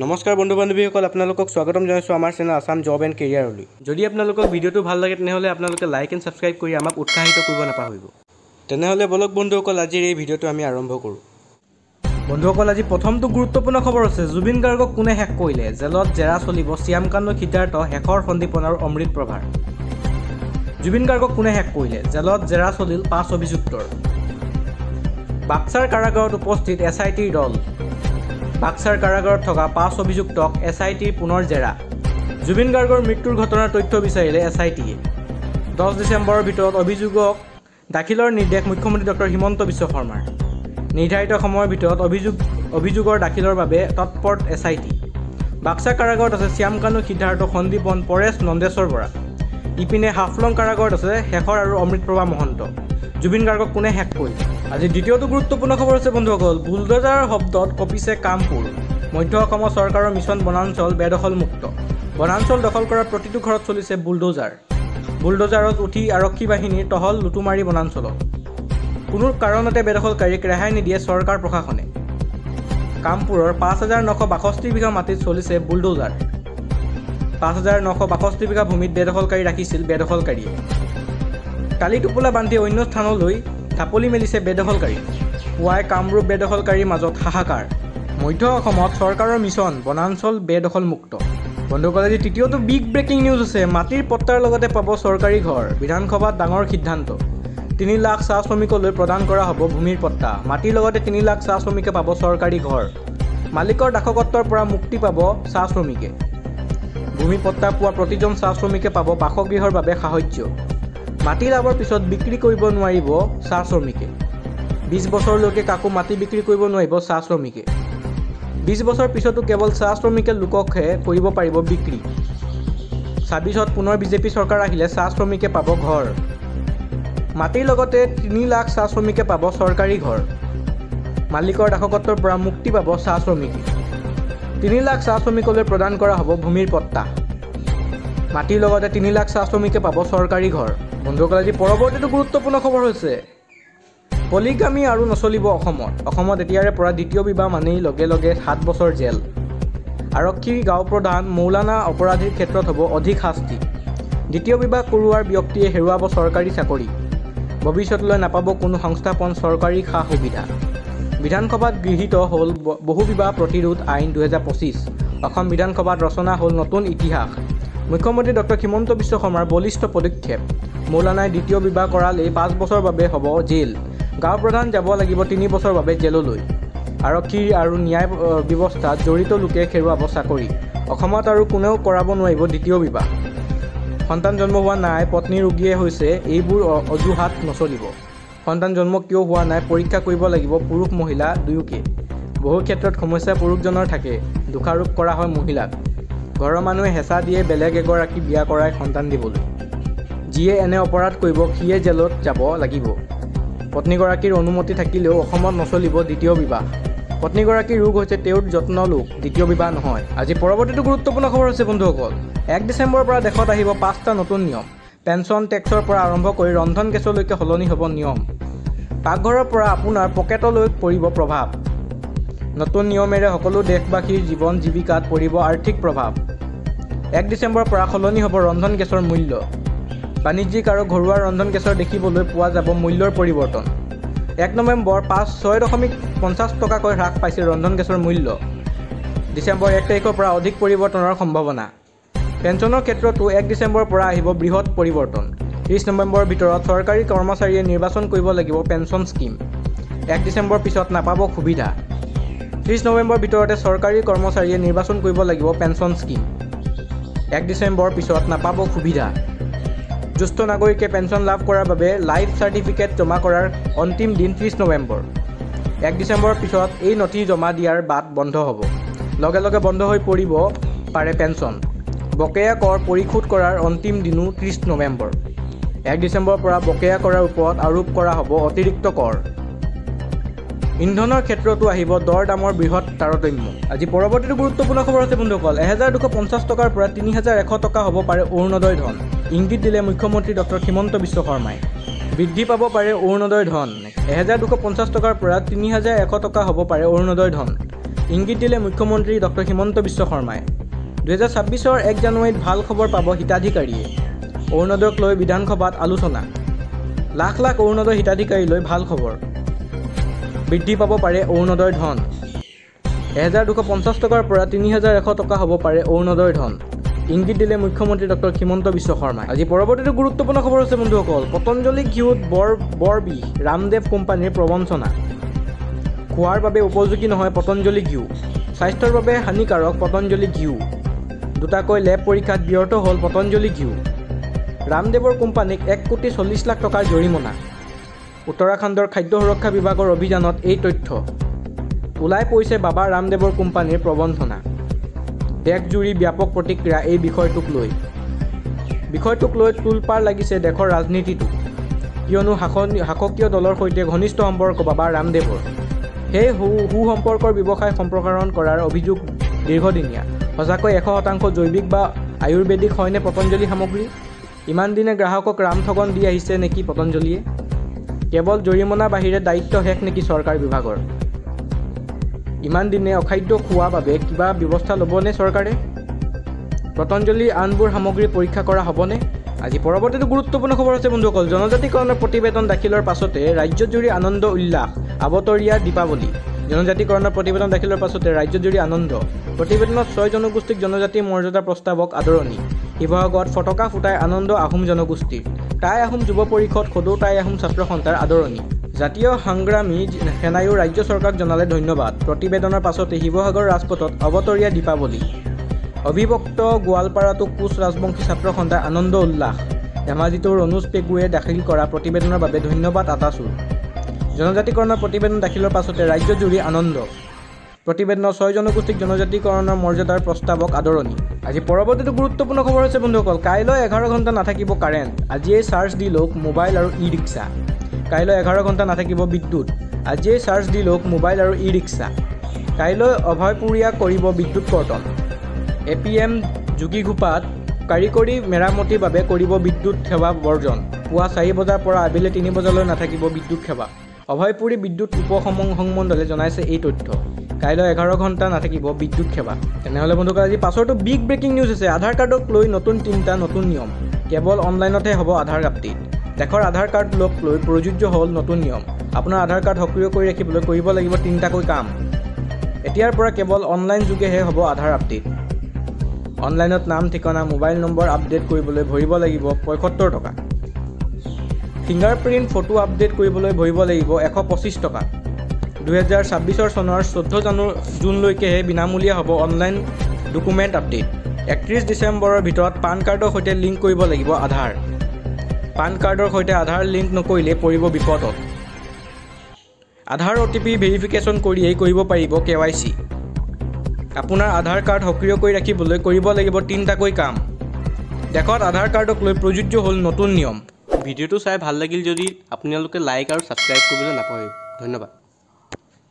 নমস্কাৰ বন্ধু বান্ধৱীসকল, আপোনালোকক স্বাগতম জনাইছোঁ আমাৰ চেনেল আসাম জব এণ্ড কেৰিয়াৰলৈ। যদি আপোনালোকক ভিডিঅ'টো ভাল লাগে তেনেহ'লে আপোনালোকে লাইক এণ্ড ছাবস্ক্ৰাইব কৰি আমাক উৎসাহিত কৰিব নাপাহৰিব। তেনেহ'লে বলক বন্ধুসকল, আজিৰ এই ভিডিঅ'টো আমি আৰম্ভ কৰোঁ। বন্ধুসকল, আজি প্ৰথমটো গুৰুত্বপূৰ্ণ খবৰ আছে। জুবিন গাৰ্গক কোনে শেষ কৰিলে? জেলত জেৰা চলিব শ্যামকানু সিদ্ধাৰ্থ, শেষৰ সন্দীপন আৰু অমৃত প্ৰভাৰ। জুবিন গাৰ্গক কোনে শেষ কৰিলে? জেলত জেৰা চলিল 5 অভিযুক্তৰ। বাক্সাৰ কাৰাগাৰত উপস্থিত SITৰ দল। বাক্সাৰ কাৰাগাৰত থকা 5 অভিযুক্তক SITৰ পুনৰ জেৰা। জুবিন গাৰ্গৰ মৃত্যুৰ ঘটনাৰ তথ্য বিচাৰিলে SITয়ে। 10 ডিচেম্বৰৰ ভিতৰত অভিযোগক দাখিলৰ নিৰ্দেশ মুখ্যমন্ত্ৰী ডক্টৰ হিমন্ত বিশ্ব শৰ্মাৰ। নিৰ্ধাৰিত সময়ৰ ভিতৰত অভিযোগৰ দাখিলৰ বাবে তৎপৰ SIT। বাক্সা কাৰাগাৰত আছে শ্যামকানু সিদ্ধাৰ্থ, সন্দীপন, পৰেশ, নন্দেশ্বৰ বৰা। ইপিনে হাফলং কাৰাগাৰত আছে শেখৰ আৰু অমৃতপ্ৰভা মহন্ত। জুবিন গাৰ্গক কোনে শেষ কৰিলে? আজি দ্বিতীয়টো গুৰুত্বপূৰ্ণ খবৰ আছে বন্ধুসকল। বুলডোজাৰৰ শব্দত কঁপিছে কামপুৰ। মধ্য অসমৰ চৰকাৰৰ মিছন বনাঞ্চল বেদখল মুক্ত। বনাঞ্চল দখল কৰা প্ৰতিটো ঘৰত চলিছে বুলডোজাৰ। বুলডোজাৰত উঠি আৰক্ষী বাহিনীৰ টহল লুটুমাৰি বনাঞ্চলত। কোনো কাৰণতে বেদখলকাৰীক ৰেহাই নিদিয়ে চৰকাৰ প্ৰশাসনে। কামপুৰৰ 5,962 বিঘা মাটিত চলিছে বুলডোজাৰ। 5,962 বিঘা ভূমিত বেদখলকাৰী ৰাখিছিল বেদখলকাৰীয়ে। কালি টোপোলা বান্ধি অন্য স্থানলৈ ঢাপলি মেলিছে বেদখলকাৰী। পুৱাই কামৰূপ বেদখলকাৰীৰ মাজত হাহাকাৰ। মধ্য অসমত চৰকাৰৰ মিছন বনাঞ্চল বেদখল মুক্ত। বন্ধুসকল, আজি তৃতীয়টো বিগ ব্ৰেকিং নিউজ আছে। মাটিৰ পট্টাৰ লগতে পাব চৰকাৰী ঘৰ। বিধানসভাত ডাঙৰ সিদ্ধান্ত। 3 লাখ চাহ শ্ৰমিকলৈ প্ৰদান কৰা হ'ব ভূমিৰ পট্টা। মাটিৰ লগতে 3 লাখ চাহ শ্ৰমিকে পাব চৰকাৰী ঘৰ। মালিকৰ দাসত্বৰ পৰা মুক্তি পাব চাহ শ্ৰমিকে। ভূমি পট্টা পোৱা প্ৰতিজন চাহ শ্ৰমিকে পাব বাসগৃহৰ বাবে সাহায্য। মাটি লাভৰ পিছত বিক্ৰী কৰিব নোৱাৰিব চাহ শ্ৰমিকে। 20 বছৰলৈকে কাকো মাটি বিক্ৰী কৰিব নোৱাৰিব চাহ শ্ৰমিকে। 20 বছৰ পিছতো কেৱল চাহ শ্ৰমিকে লোককহে কৰিব পাৰিব বিক্ৰী। 26ত পুনৰ বিজেপি চৰকাৰ আহিলে চাহ শ্ৰমিকে পাব ঘৰ। মাটিৰ লগতে 3 লাখ চাহ শ্ৰমিকে পাব চৰকাৰী ঘৰ। মালিকৰ দাসত্বৰ পৰা মুক্তি পাব চাহ শ্ৰমিকে। 3 লাখ চাহ শ্ৰমিকলৈ প্ৰদান কৰা হ'ব ভূমিৰ পট্টা। মাটিৰ লগতে 3 লাখ চাহ শ্ৰমিকে পাব চৰকাৰী ঘৰ। বন্ধুসকল, আজি পৰৱৰ্তীটো গুৰুত্বপূৰ্ণ খবৰ হৈছে পলিগামী আৰু নচলিব অসমত। অসমত এতিয়াৰে পৰা দ্বিতীয় বিবাহ মানেই লগে লগে 7 বছৰ জেল। আৰক্ষী গাঁও প্ৰধান মৌলানা অপৰাধীৰ ক্ষেত্ৰত হ'ব অধিক শাস্তি। দ্বিতীয় বিবাহ কৰোৱাৰ ব্যক্তিয়ে হেৰুৱাব চৰকাৰী চাকৰি। ভৱিষ্যতলৈ নাপাব কোনো সংস্থাপন, চৰকাৰী সা সুবিধা। বিধানসভাত গৃহীত হ'ল বহু বিবাহ প্ৰতিৰোধ আইন 2025। অসম বিধানসভাত ৰচনা হ'ল নতুন ইতিহাস। মুখ্যমন্ত্ৰী ডক্টৰ হিমন্ত বিশ্ব শৰ্মাৰ বলিষ্ঠ পদক্ষেপ। মৌলানাই দ্বিতীয় বিবাহ কৰালেই 5 বছৰৰ বাবে হ'ব জেল। গাঁও প্ৰধান যাব লাগিব 3 বছৰৰ বাবে জেললৈ। আৰক্ষী আৰু ন্যায় ব্যৱস্থাত জড়িত লোকে হেৰুৱাব চাকৰি। অসমত আৰু কোনেও কৰাব নোৱাৰিব দ্বিতীয় বিবাহ। সন্তান জন্ম হোৱা নাই, পত্নী ৰোগীয়ে হৈছে, এইবোৰ অজুহাত নচলিব। সন্তান জন্ম কিয় হোৱা নাই পৰীক্ষা কৰিব লাগিব পুৰুষ মহিলা দুয়োকে। বহু ক্ষেত্ৰত সমস্যা পুৰুষজনৰ থাকে, দোষাৰোপ কৰা হয় মহিলাক। ঘৰৰ মানুহে হেঁচা দিয়ে বেলেগ এগৰাকী বিয়া কৰাই সন্তান দিবলৈ। যিয়ে এনে অপৰাধ কৰিব সিয়ে জেলত যাব লাগিব। পত্নীগৰাকীৰ অনুমতি থাকিলেও অসমত নচলিব দ্বিতীয় বিবাহ। পত্নীগৰাকীৰ ৰোগ হৈছে তেওঁৰ যত্ন লোক, দ্বিতীয় বিবাহ নহয়। আজি পৰৱৰ্তীটো গুৰুত্বপূৰ্ণ খবৰ হৈছে বন্ধুসকল। 1 ডিচেম্বৰৰ পৰা দেশত আহিব 5টা নতুন নিয়ম। পেঞ্চন টেক্সৰ পৰা আৰম্ভ কৰি ৰন্ধন গেছলৈকে সলনি হ'ব নিয়ম। পাকঘৰৰ পৰা আপোনাৰ পকেটলৈ পৰিব প্ৰভাৱ। নতুন নিয়মেৰে সকলো দেশবাসীৰ জীৱন জীৱিকাত পৰিব আৰ্থিক প্ৰভাৱ। 1 ডিচেম্বৰৰ পৰা সলনি হ'ব ৰন্ধন গেছৰ মূল্য। বাণিজ্যিক আৰু ঘৰুৱা ৰন্ধন গেছৰ দেখিবলৈ পোৱা যাব মূল্যৰ পৰিৱৰ্তন। 1 নৱেম্বৰ 6.50 টকাকৈ হ্ৰাস পাইছে ৰন্ধন গেছৰ মূল্য। ডিচেম্বৰ 1 তাৰিখৰ পৰা অধিক পৰিৱৰ্তনৰ সম্ভাৱনা। পেঞ্চনৰ ক্ষেত্ৰতো 1 ডিচেম্বৰৰ পৰা আহিব বৃহৎ পৰিৱৰ্তন। 30 নৱেম্বৰৰ ভিতৰত চৰকাৰী কৰ্মচাৰীয়ে নিৰ্বাচন কৰিব লাগিব পেঞ্চন স্কিম। 1 ডিচেম্বৰৰ পিছত নাপাব সুবিধা। 30 নৱেম্বৰৰ ভিতৰতে চৰকাৰী কৰ্মচাৰীয়ে নিৰ্বাচন কৰিব লাগিব পেঞ্চন স্কিম। 1 ডিচেম্বৰৰ পিছত নাপাব সুবিধা। জ্যেষ্ঠ নাগৰিকে পেঞ্চন লাভ কৰাৰ বাবে লাইফ চাৰ্টিফিকেট জমা কৰাৰ অন্তিম দিন 30 নৱেম্বৰ। 1 ডিচেম্বৰৰ পিছত এই নথি জমা দিয়াৰ বাট বন্ধ হ'ব। লগে লগে বন্ধ হৈ পৰিব পাৰে পেঞ্চন। বকেয়া কৰ পৰিশোধ কৰাৰ অন্তিম দিনো 30 নৱেম্বৰ। 1 ডিচেম্বৰৰ পৰা বকেয়া কৰাৰ ওপৰত আৰোপ কৰা হ'ব অতিৰিক্ত কৰ। ইন্ধনৰ ক্ষেত্ৰতো আহিব দৰ দামৰ বৃহৎ তাৰতম্য। আজি পৰৱৰ্তীটো গুৰুত্বপূৰ্ণ খবৰ আছে বন্ধুসকল। 1250 টকাৰ পৰা 3100 টকা হ'ব পাৰে অৰুণোদয় ধন। ইংগিত দিলে মুখ্যমন্ত্ৰী ডক্টৰ হিমন্ত বিশ্ব শৰ্মাই। বৃদ্ধি পাব পাৰে অৰুণোদয় ধন। 1250 টকাৰ পৰা 3100 টকা হ'ব পাৰে অৰুণোদয় ধন। ইংগিত দিলে মুখ্যমন্ত্ৰী ডক্টৰ হিমন্ত বিশ্ব শৰ্মাই। 2026 1 জানুৱাৰীত ভাল খবৰ পাব হিতাধিকাৰীয়ে। অৰুণোদয়ক লৈ বিধানসভাত আলোচনা। লাখ লাখ অৰুণোদয় হিতাধিকাৰীলৈ ভাল খবৰ। বৃদ্ধি পাব পাৰে অৰুণোদয়ৰ ধন। 1250 টকাৰ পৰা 3100 টকা হ'ব পাৰে অৰুণোদয়ৰ ধন। ইংগিত দিলে মুখ্যমন্ত্ৰী ডক্টৰ হিমন্ত বিশ্ব শৰ্মাই। আজি পৰৱৰ্তীটো গুৰুত্বপূৰ্ণ খবৰ হৈছে বন্ধুসকল, পতঞ্জলি ঘিউত বৰ বিষ, ৰামদেৱ কোম্পানীৰ প্ৰবঞ্চনা। খোৱাৰ বাবে উপযোগী নহয় পতঞ্জলি ঘিউ, স্বাস্থ্যৰ বাবে হানিকাৰক পতঞ্জলি ঘিউ। দুটাকৈ লেব পৰীক্ষাত ব্যৰ্থ হ'ল পতঞ্জলি ঘিউ। ৰামদেৱৰ কোম্পানীক 1,40 লাখ টকাৰ জৰিমনা। উত্তৰাখণ্ডৰ খাদ্য সুৰক্ষা বিভাগৰ অভিযানত এই তথ্য। ওলাই পৰিছে বাবা ৰামদেৱৰ কোম্পানীৰ প্ৰবঞ্চনা। দেশজুৰি ব্যাপক প্ৰতিক্ৰিয়া এই বিষয়টোক লৈ তোলপাৰ লাগিছে দেশৰ ৰাজনীতিটো, কিয়নো শাসকীয় দলৰ সৈতে ঘনিষ্ঠ সম্পৰ্ক বাবা ৰামদেৱৰ। সেই সুসম্পৰ্কৰ ব্যৱসায় সম্প্ৰসাৰণ কৰাৰ অভিযোগ দীৰ্ঘদিনীয়া। সঁচাকৈ 100% জৈৱিক বা আয়ুৰ্বেদিক হয়নে পতঞ্জলি সামগ্ৰী? ইমান দিনে গ্ৰাহকক ৰামঠগন দি আহিছে নেকি পতঞ্জলিয়ে? কেৱল জৰিমনাৰ বাহিৰে দায়িত্ব শেষ নেকি চৰকাৰ বিভাগৰ? ইমান দিনে অখাদ্য খোৱাৰ বাবে কিবা ব্যৱস্থা ল'বনে চৰকাৰে? পতঞ্জলিৰ আনবোৰ সামগ্ৰী পৰীক্ষা কৰা হ'বনে? আজি পৰৱৰ্তীটো গুৰুত্বপূৰ্ণ খবৰ আছে বন্ধুসকল, জনজাতিকৰণৰ প্ৰতিবেদন দাখিলৰ পাছতে ৰাজ্যজুৰি আনন্দ উল্লাস, আবতৰীয়া দীপাৱলী। জনজাতিকৰণৰ প্ৰতিবেদন দাখিলৰ পাছতে ৰাজ্যজুৰি আনন্দ। প্ৰতিবেদনত 6 জনগোষ্ঠীক জনজাতি মৰ্যাদাৰ প্ৰস্তাৱক আদৰণি। শিৱসাগৰত ফটকা ফুটাই আনন্দ আহোম জনগোষ্ঠীৰ। টাই আহোম যুৱ পৰিষদ সদৌ টাই আহোম ছাত্ৰ সন্থাৰ আদৰণি। জাতীয় সংগ্ৰামী সেনায়ো ৰাজ্য চৰকাৰক জনালে ধন্যবাদ। প্ৰতিবেদনৰ পাছতে শিৱসাগৰ ৰাজপথত অবতৰীয়া দীপাৱলী। অবিভক্ত গোৱালপাৰাতো কোচ ৰাজবংশী ছাত্ৰ সন্থাৰ আনন্দ উল্লাস। ধেমাজিতো ৰণোজ পেগুৱে দাখিল কৰা প্ৰতিবেদনৰ বাবে ধন্যবাদ আতাচুৰ। জনজাতিকৰণৰ প্ৰতিবেদন দাখিলৰ পাছতে ৰাজ্যজুৰি আনন্দ। প্ৰতিবেদনত 6 জনগোষ্ঠীক জনজাতিকৰণৰ মৰ্যাদাৰ প্ৰস্তাৱক আদৰণি। আজি পৰৱৰ্তীটো গুৰুত্বপূৰ্ণ খবৰ হৈছে বন্ধুসকল, কাইলৈ 11 ঘণ্টা নাথাকিব কাৰেণ্ট, আজিয়েই চাৰ্জ দি লওক মোবাইল আৰু ই ৰিক্সা। কাইলৈ 11 ঘণ্টা নাথাকিব বিদ্যুৎ, আজিয়েই চাৰ্জ দি লওক মোবাইল আৰু ই ৰিক্সা। কাইলৈ অভয়পুৰীয়া কৰিব বিদ্যুৎ কৰ্তন। APM যোগীঘোপাত কাৰিকৰী মেৰামতিৰ বাবে কৰিব বিদ্যুৎ সেৱা বৰ্জন। পুৱা 4 বজাৰ পৰা আবেলি 3 বজালৈ নাথাকিব বিদ্যুৎ সেৱা। অভয়পুৰী বিদ্যুৎ উপসংমণ্ডলে জনাইছে এই তথ্য। কাইলৈ 11 ঘণ্টা নাথাকিব বিদ্যুৎ সেৱা। তেনেহ'লে বন্ধুসকল আজি পাছৰটো বিগ ব্ৰেকিং নিউজ আছে, আধাৰ কাৰ্ডক লৈ নতুন 3টা নতুন নিয়ম। কেৱল অনলাইনতহে হ'ব আধাৰ আপডেট। দেশৰ আধাৰ কাৰ্ডক লৈ প্ৰযোজ্য হ'ল নতুন নিয়ম। আপোনাৰ আধাৰ কাৰ্ড সক্ৰিয় কৰি ৰাখিবলৈ কৰিব লাগিব 3টাকৈ কাম। এতিয়াৰ পৰা কেৱল অনলাইন যোগেহে হ'ব আধাৰ আপডেট। অনলাইনত নাম ঠিকনা মোবাইল নম্বৰ আপডেট কৰিবলৈ ভৰিব লাগিব 75 টকা। ফিংগাৰপ্ৰিণ্ট ফটো আপডেট কৰিবলৈ ভৰিব লাগিব 125 টকা। 2026 চনৰ 14 জুনলৈকেহে বিনামূলীয়া হ'ব অনলাইন ডকুমেণ্ট আপডেট। 31 ডিচেম্বৰৰ ভিতৰত পান কাৰ্ডৰ সৈতে লিংক কৰিব লাগিব আধাৰ। পান কাৰ্ডৰ সৈতে আধাৰ লিংক নকৰিলে পৰিব বিপদত। আধাৰ OTP ভেৰিফিকেশ্যন কৰিয়েই কৰিব পাৰিব KYC। আপোনাৰ আধাৰ কাৰ্ড সক্ৰিয় কৰি ৰাখিবলৈ কৰিব লাগিব 3টাকৈ কাম। দেশত আধাৰ কাৰ্ডক লৈ প্ৰযোজ্য হ'ল নতুন নিয়ম। ভিডিঅ'টো চাই ভাল লাগিল যদি আপোনালোকে লাইক আৰু ছাবস্ক্ৰাইব কৰিবলৈ নাপাহৰিব। ধন্যবাদ।